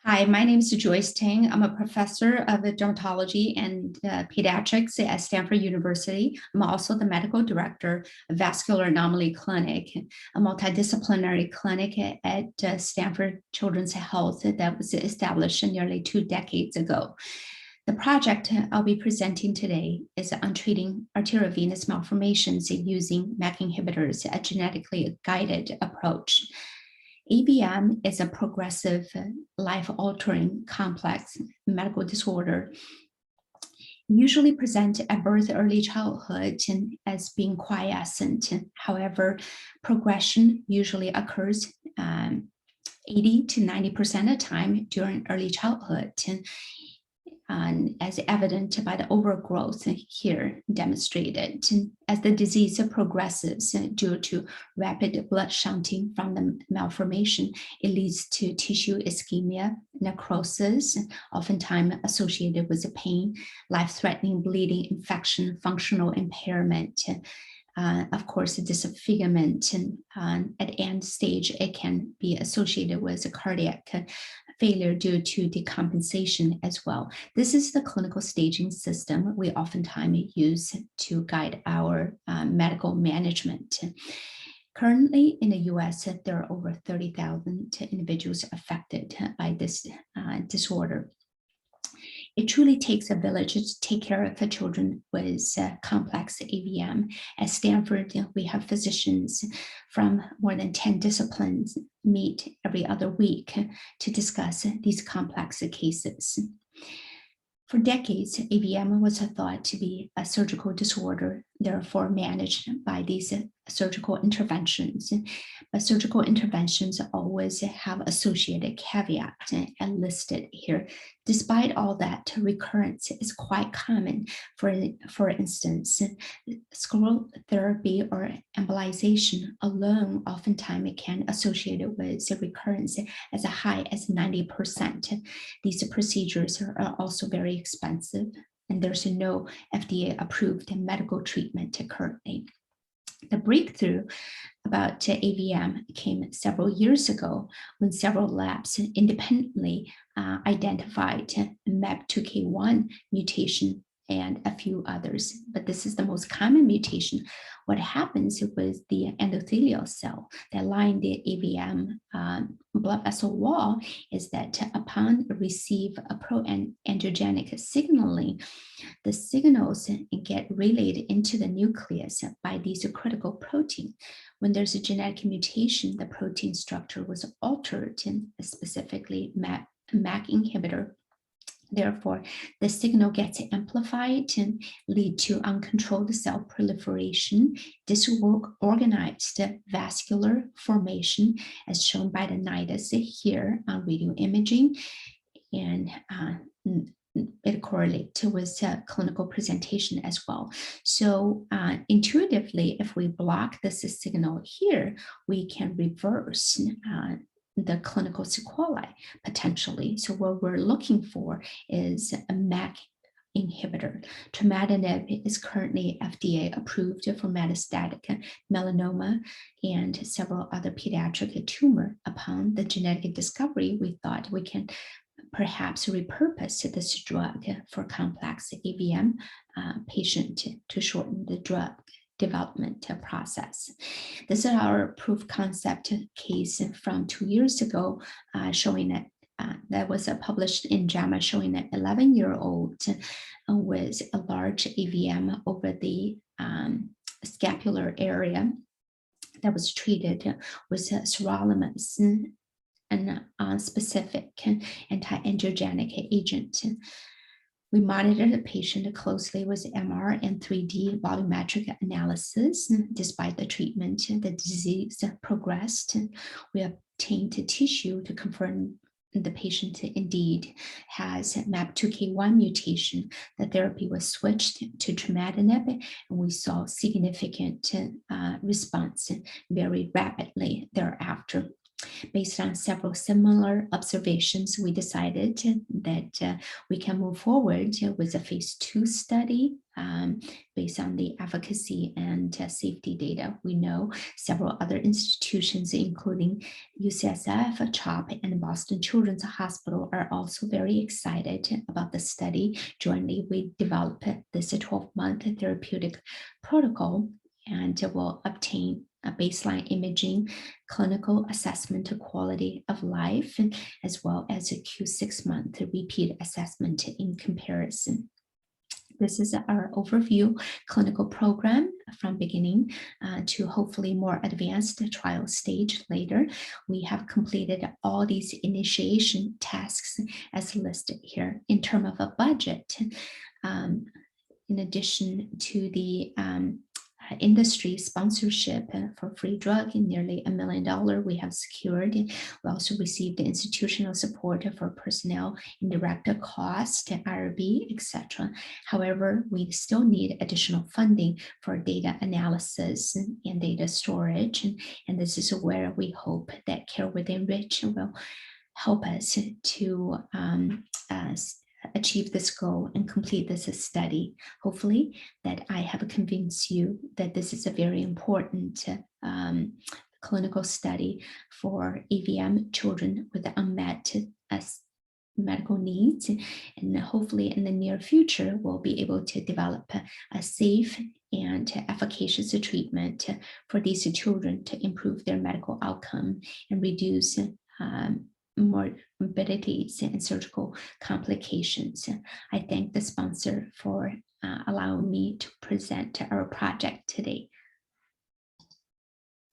Hi, my name is Joyce Teng. I'm a professor of dermatology and pediatrics at Stanford University. I'm also the medical director of Vascular Anomaly Clinic, a multidisciplinary clinic at Stanford Children's Health that was established nearly 2 decades ago. The project I'll be presenting today is on treating arteriovenous malformations using MEK inhibitors, a genetically guided approach. AVM is a progressive, life-altering, complex medical disorder, usually present at birth, early childhood, and as being quiescent. However, progression usually occurs 80 to 90% of the time during early childhood. As evident by the overgrowth here demonstrated. As the disease progresses due to rapid blood shunting from the malformation, it leads to tissue ischemia, necrosis, oftentimes associated with pain, life-threatening bleeding, infection, functional impairment. Of course, disfigurement at end stage, it can be associated with a cardiac failure due to decompensation as well. This is the clinical staging system we oftentimes use to guide our medical management. Currently in the US, there are over 30,000 individuals affected by this disorder. It truly takes a village to take care of the children with complex AVM. At Stanford, we have physicians from more than 10 disciplines meet every other week to discuss these complex cases. For decades, AVM was thought to be a surgical disorder, therefore managed by these surgical interventions. But surgical interventions always have associated caveats and listed here. Despite all that, recurrence is quite common. For instance, scleral therapy or embolization alone oftentimes can associate with recurrence as high as 90%. These procedures are also very expensive, and there's no FDA-approved medical treatment currently. The breakthrough about AVM came several years ago when several labs independently identified MEP2K1 mutation and a few others, but this is the most common mutation. What happens with the endothelial cell that line the AVM blood vessel wall is that upon receive a pro-angiogenic signaling, the signals get relayed into the nucleus by these critical proteins. When there's a genetic mutation, the protein structure was altered, and specifically MEK inhibitor. Therefore, the signal gets amplified and lead to uncontrolled cell proliferation, disorganized vascular formation, as shown by the nidus here on radio imaging, and it correlates with clinical presentation as well. So intuitively, if we block this signal here, we can reverse the clinical sequelae potentially. So what we're looking for is a MEK inhibitor. Trametinib is currently FDA approved for metastatic melanoma and several other pediatric tumor. Upon the genetic discovery, we thought we can perhaps repurpose this drug for complex AVM patient to shorten the drug development process. This is our proof concept case from 2 years ago, showing that that was published in JAMA, showing an 11-year-old with a large AVM over the scapular area that was treated with sirolimus, an specific anti-angiogenic agent. We monitored the patient closely with MR and 3D volumetric analysis. Despite the treatment, the disease progressed. We obtained tissue to confirm the patient indeed has MEP2K1 mutation. The therapy was switched to trametinib, and we saw significant response very rapidly thereafter. Based on several similar observations, we decided that we can move forward with a phase 2 study based on the efficacy and safety data. We know several other institutions, including UCSF, CHOP, and Boston Children's Hospital, are also very excited about the study. Jointly, we developed this 12-month therapeutic protocol and will obtain a baseline imaging, clinical assessment of quality of life, as well as a Q6-month repeat assessment in comparison. This is our overview clinical program from beginning to hopefully more advanced trial stage later. We have completed all these initiation tasks as listed here. In terms of a budget, in addition to the industry sponsorship for free drug in nearly $1 million we have secured. We also received institutional support for personnel, indirect cost, IRB, etc. However, we still need additional funding for data analysis and data storage. And this is where we hope that Care Within Reach will help us to achieve this goal and complete this study. Hopefully that I have convinced you that this is a very important clinical study for AVM children with unmet medical needs. And hopefully in the near future, we'll be able to develop a safe and efficacious treatment for these children to improve their medical outcome and reduce morbidities and surgical complications. I thank the sponsor for allowing me to present our project today.